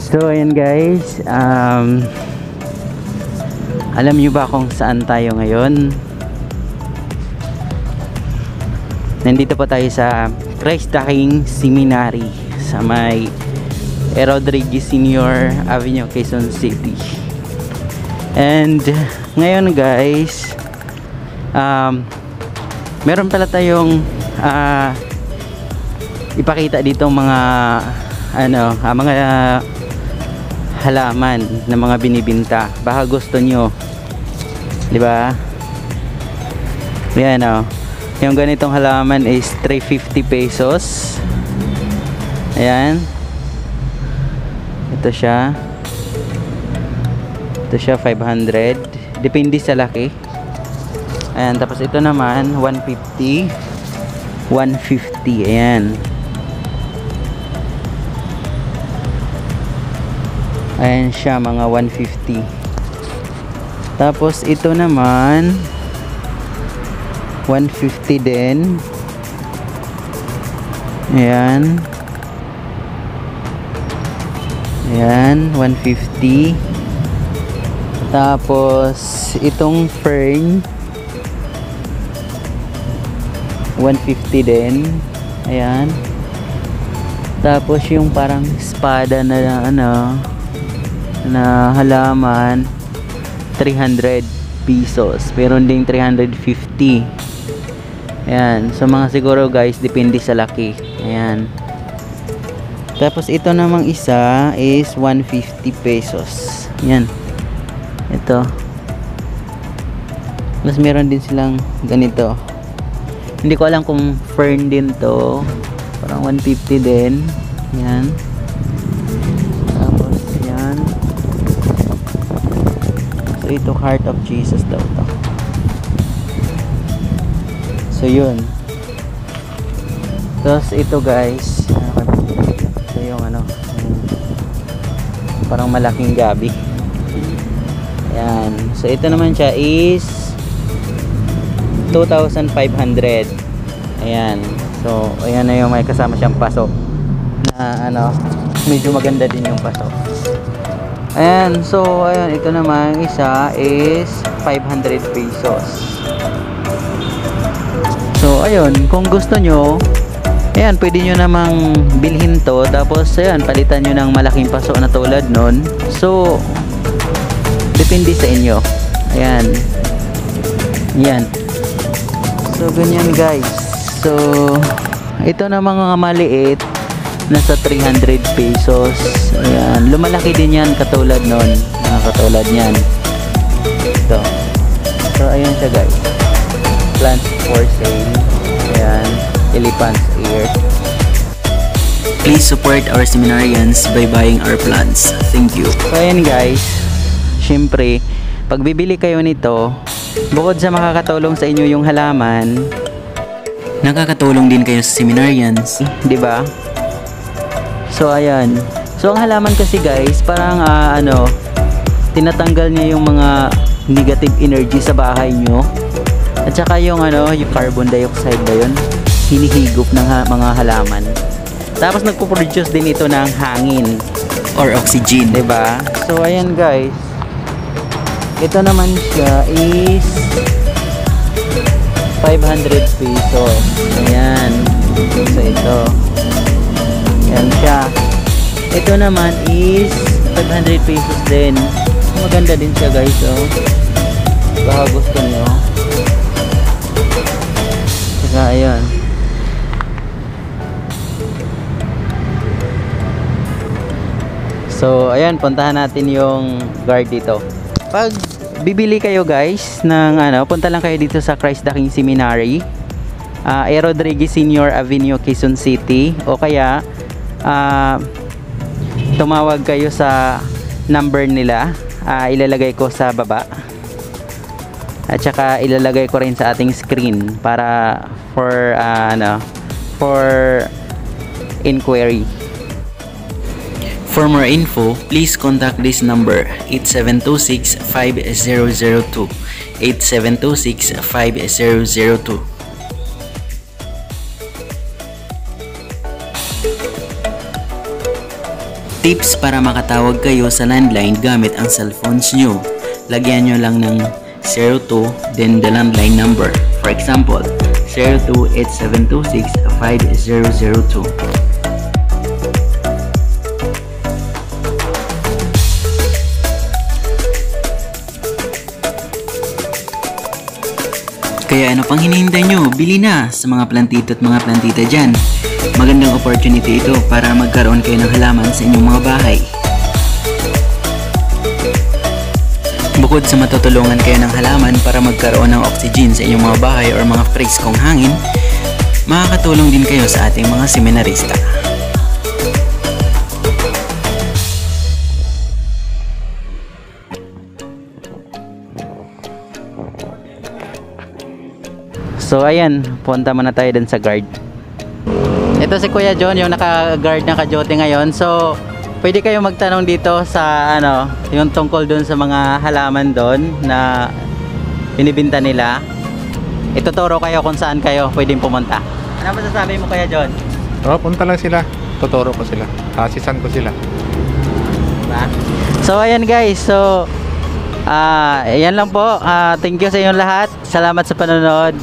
So ayan guys, alam nyo ba kung saan tayo ngayon? Nandito po tayo sa Christ the King Seminary sa may Rodriguez Senior Avenue, Quezon City. And ngayon guys, meron pala tayong ipakita dito mga mga halaman na mga binibinta. Baka gusto nyo, di ba? Yan yung ganitong halaman is 350 pesos. Ayan, ito siya 500, depende sa laki. Ayan, tapos ito naman 150. Ayan. Ayan siya, mga 150. Tapos ito naman 150 din. Ayan. Ayan, 150. Tapos itong fern 150 din. Ayan. Tapos yung parang espada na na halaman 300 pesos. Meron ding 350. Ayan. So mga siguro guys, depende sa laki. Ayan. Tapos ito namang isa is 150 pesos. Ayan. Ito. Plus meron din silang ganito. Hindi ko alam kung fern din to. Parang 150 din. Ayan. Tapos ayan. So ito, Heart of Jesus daw to. So yun. Tapos ito guys, ito yung parang malaking gabi. Ayan. So ito naman siya is 2,500. Ayan. So ayan na yung may kasama siyang paso na medyo maganda din yung paso. Ayan. So ayan, ito naman isa is 500 pesos. So ayun, kung gusto nyo, ayan, pwede nyo namang bilhin to. Tapos ayan, palitan nyo ng malaking paso na tulad nun. So depende sa inyo. Ayan. Ayan. So ganyan guys. So ito na mga maliit, nasa 300 pesos. Ayan. Lumalaki din yan katulad nun. Katulad yan. Ito. So ayan siya guys. Plants for sale. Ayan. Elephant's ear. Please support our seminarians by buying our plants. Thank you. So ayan guys, syempre pag bibili kayo nito, bukod sa makakatulong sa inyo yung halaman, nakakatulong din kayo sa seminarians, di ba? So ayan. So ang halaman kasi guys, parang tinatanggal niya yung mga negative energy sa bahay nyo. At saka yung yung carbon dioxide ba yun, hinihigop ng mga halaman. Tapos nagpo-produce din ito ng hangin or oxygen, di ba? So ayan guys. Ito naman siya is 500 pesos. Ayan. So ito. Ayan siya. Ito naman is 500 pesos din. Maganda din siya guys. So, baka gusto nyo. Saka ayan. So ayan, puntahan natin yung guard dito. Pag bibili kayo guys ng punta lang kayo dito sa Christ the King Seminary, Rodriguez Senior Avenue, Quezon City, o kaya tumawag kayo sa number nila. Ilalagay ko sa baba, at saka ilalagay ko rin sa ating screen para for inquiry. For more info, please contact this number 8726-5002 8726-5002. Tips para makatawag kayo sa landline gamit ang cellphones nyo. Lagyan nyo lang ng 02 then the landline number. For example, 0287265002. Kaya ano pang hinihintay nyo? Bili na sa mga plantito at mga plantita dyan. Magandang opportunity ito para magkaroon kayo ng halaman sa inyong mga bahay. Bukod sa matutulungan kayo ng halaman para magkaroon ng oxygen sa inyong mga bahay or mga freskong hangin, makakatulong din kayo sa ating mga seminarista. So ayan, punta muna tayo dun sa guard. Ito si Kuya John, yung naka-guard na kajote ngayon. So pwede kayo magtanong dito sa ano, yung tungkol dun sa mga halaman doon na binibinta nila. Ituturo kayo kung saan kayo pwedeng pumunta. Ano masasabi mo, Kuya John? Oo, punta lang sila. Tuturo ko sila. Asisan ko sila. Diba? So ayan guys, so ayan lang po. Thank you sa inyong lahat. Salamat sa panonood.